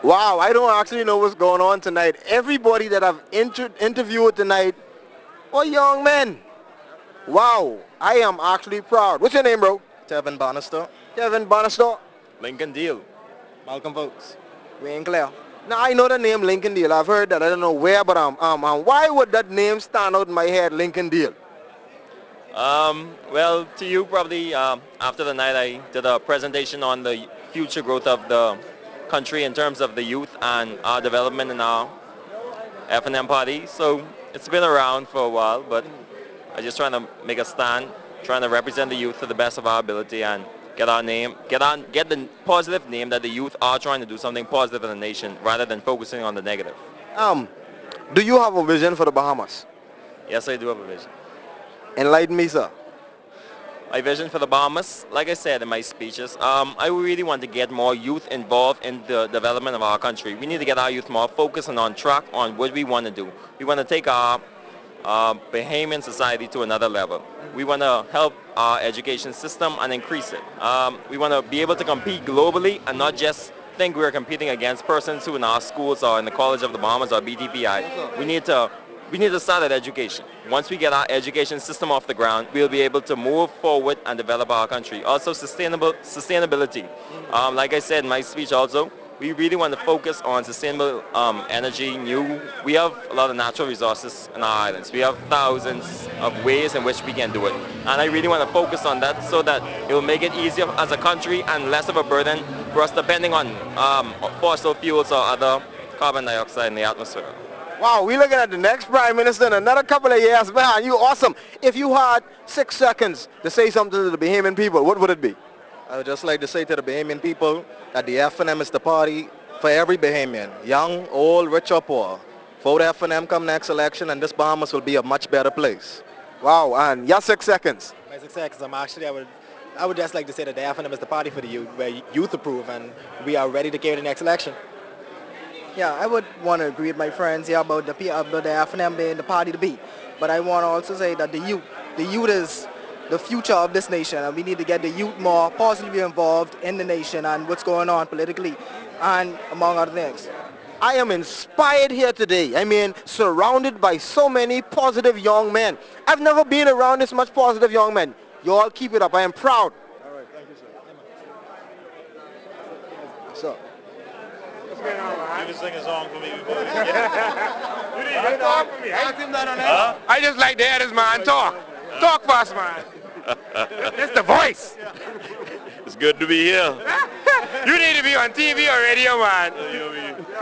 Wow, I don't actually know what's going on tonight. Everybody that I've interviewed tonight are young men. Wow, I am actually proud. What's your name, bro? Tevin Bannister. Kevin Bannister. Lincoln Deal. Malcolm Votes. Wayne Clare. Now I know the name Lincoln Deal. I've heard that. I don't know where, but why would that name stand out in my head, Lincoln Deal? Well, to you probably after the night I did a presentation on the future growth of the country in terms of the youth and our development in our FNM party. So it's been around for a while, but I'm just trying to make a stand, trying to represent the youth to the best of our ability and get our name, get the positive name that the youth are trying to do something positive in the nation rather than focusing on the negative. Do you have a vision for the Bahamas? Yes, I do have a vision. Enlighten me, sir. My vision for the Bahamas, like I said in my speeches, I really want to get more youth involved in the development of our country. We need to get our youth more focused and on track on what we want to do. We want to take our Bahamian society to another level. We want to help our education system and increase it. We want to be able to compete globally and not just think we're competing against persons who in our schools or in the College of the Bahamas or BTPI. We need to start at education. Once we get our education system off the ground, we'll be able to move forward and develop our country. Also sustainability. Like I said in my speech also, we really want to focus on sustainable energy. We have a lot of natural resources in our islands. We have thousands of ways in which we can do it. And I really want to focus on that so that it will make it easier as a country and less of a burden for us depending on fossil fuels or other carbon dioxide in the atmosphere. Wow, we're looking at the next Prime Minister in another couple of years. Man, you awesome. If you had 6 seconds to say something to the Bahamian people, what would it be? I would just like to say to the Bahamian people that the FNM is the party for every Bahamian, young, old, rich or poor. Vote FNM come next election and this Bahamas will be a much better place. Wow, and your 6 seconds. My 6 seconds, I would just like to say that the FNM is the party for the youth, where youth approve and we are ready to carry the next election. Yeah, I would want to agree with my friends here about the FNM being the party to beat. But I want to also say that the youth is the future of this nation, and we need to get the youth more positively involved in the nation and what's going on politically and among other things. I am inspired here today. I mean, surrounded by so many positive young men. I've never been around this much positive young men. You all keep it up. I am proud. All right, thank you, sir. So. You can sing a song for me before we Talk for me. I just like to hear this man talk. Talk fast, man. That's the voice. It's good to be here. You need to be on TV or radio, man.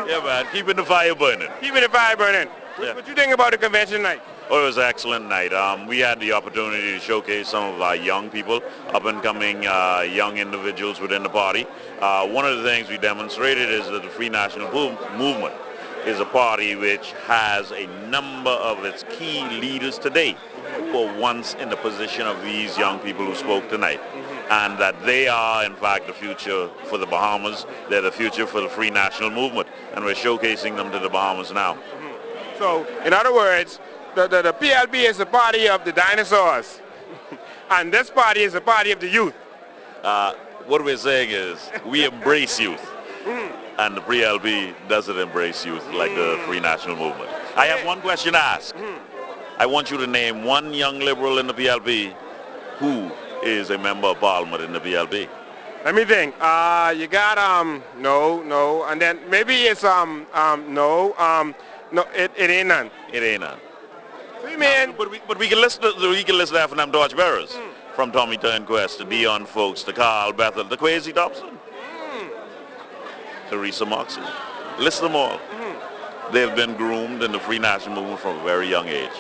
Yeah, man. Keeping the fire burning. Keeping the fire burning. Yeah. What you think about the convention tonight? Oh, it was an excellent night. We had the opportunity to showcase some of our young people, up-and-coming young individuals within the party. One of the things we demonstrated is that the Free National Movement is a party which has a number of its key leaders today who were once in the position of these young people who spoke tonight. And that they are, in fact, the future for the Bahamas. They're the future for the Free National Movement. And we're showcasing them to the Bahamas now. So, in other words, the PLP is the party of the dinosaurs. And this party is the party of the youth. What we're saying is we embrace youth. And the PLP doesn't embrace youth like the Free National Movement. I have one question to ask. I want you to name one young liberal in the PLP who is a member of parliament in the PLP. Let me think. You got no, and then maybe it's no, it ain't none. It ain't none. Man. But we can list the FNM torchbearers from Tommy Turnquest to Dion Folks to Carl Bethel to Kwesi Dobson, Teresa Moxley. List them all. They've been groomed in the Free National Movement from a very young age.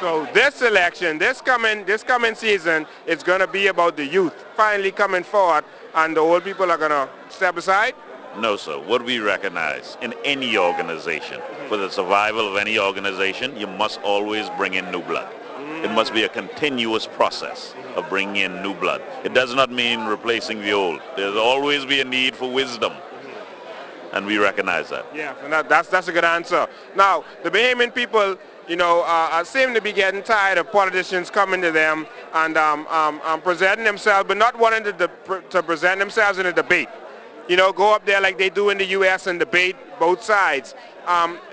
So this election, this coming season, it's going to be about the youth finally coming forward, and the old people are going to step aside? No, sir. What we recognize in any organization, for the survival of any organization, you must always bring in new blood. It must be a continuous process of bringing in new blood. It does not mean replacing the old. There'll always be a need for wisdom. And we recognize that. Yeah, and that's a good answer. Now, the Bahamian people, seem to be getting tired of politicians coming to them and presenting themselves, but not wanting to present themselves in a debate. you know, go up there like they do in the U.S. and debate both sides.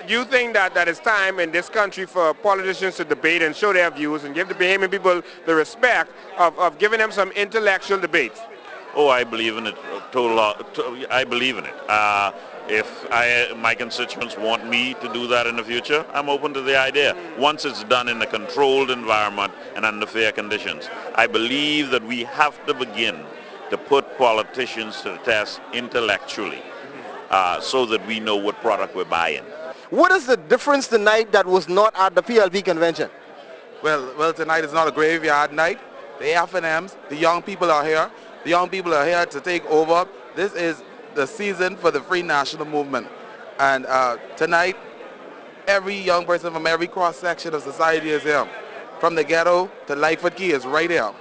Do you think that it's time in this country for politicians to debate and show their views and give the Bahamian people the respect of giving them some intellectual debates? Oh, I believe in it. I believe in it. If my constituents want me to do that in the future, I'm open to the idea. Once it's done in a controlled environment and under fair conditions. I believe that we have to begin to put politicians to the test intellectually so that we know what product we're buying. What is the difference tonight that was not at the PLP convention? Well, tonight is not a graveyard night. The FNMs, the young people are here. The young people are here to take over. This is the season for the Free National Movement. And tonight, every young person from every cross-section of society is here. From the ghetto to Lightfoot Key is right here.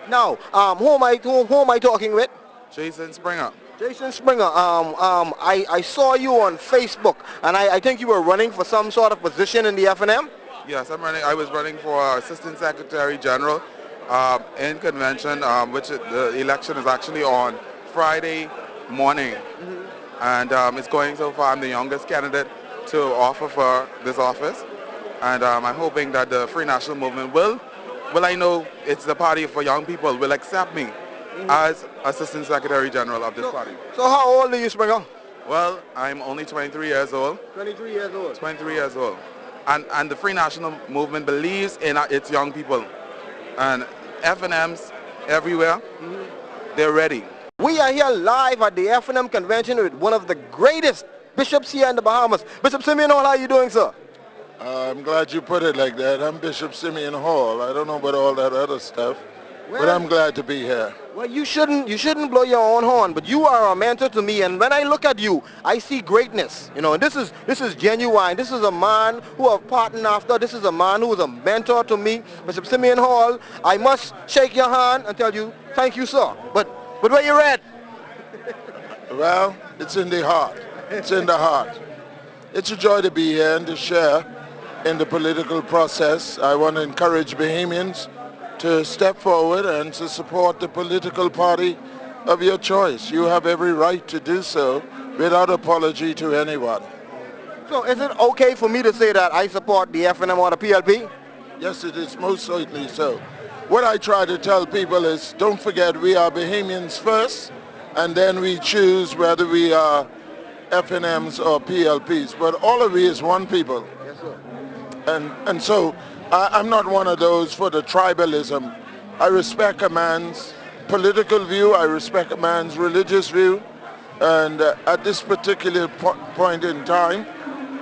Now, who am I talking with? Jason Springer. Jason Springer, I saw you on Facebook, and I think you were running for some sort of position in the FNM? Yes, I was running for Assistant Secretary General in convention, which the election is actually on Friday morning. And it's going so far. I'm the youngest candidate to offer for this office. And I'm hoping that the Free National Movement will I know it's the party for young people, will accept me as Assistant Secretary General of this party. So how old are you, Springer? Well, I'm only 23 years old. 23 years old. 23 years old. And the Free National Movement believes in its young people. And FNMs everywhere, they're ready. We are here live at the FNM convention with one of the greatest bishops here in the Bahamas. Bishop Simeon Hall, how are you doing, sir? I'm glad you put it like that. I'm Bishop Simeon Hall. I don't know about all that other stuff, but I'm glad to be here. Well, you shouldn't blow your own horn, but you are a mentor to me, and when I look at you, I see greatness. You know, and this is genuine. This is a man who I've partnered after. This is a man who is a mentor to me. Bishop Simeon Hall, I must shake your hand and tell you, thank you, sir. But where you at? Well, it's in the heart. It's in the heart. It's a joy to be here and to share in the political process. I want to encourage Bahamians to step forward and to support the political party of your choice. You have every right to do so without apology to anyone. So is it okay for me to say that I support the FNM or the PLP? Yes, it is most certainly so. What I try to tell people is, don't forget we are Bahamians first, and then we choose whether we are FNMs or PLPs. But all of we is one people. Yes, sir. And so I'm not one of those for the tribalism. I respect a man's political view. I respect a man's religious view. And at this particular point in time,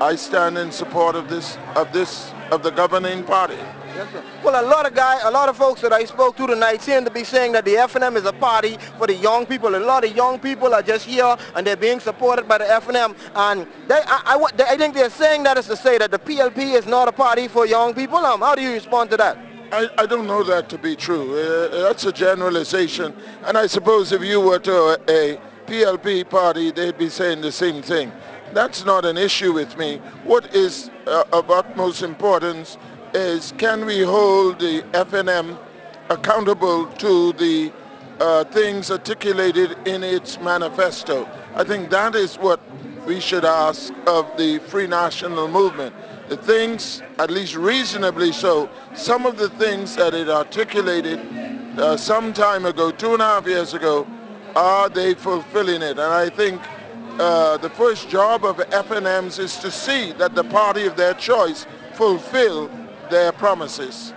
I stand in support of the governing party. Yes, sir. Well, a lot of folks that I spoke to tonight seem to be saying that the FNM is a party for the young people. A lot of young people are just here and they're being supported by the FNM. And I think they're saying that is to say that the PLP is not a party for young people. How do you respond to that? I don't know that to be true. That's a generalization. And I suppose if you were to a PLP party, they'd be saying the same thing. That's not an issue with me. What is of utmost importance is, can we hold the FNM accountable to the things articulated in its manifesto? I think that is what we should ask of the Free National Movement. The things, at least reasonably so, some of the things that it articulated some time ago, 2.5 years ago, are they fulfilling it? And I think the first job of FNMs is to see that the party of their choice fulfill their promises.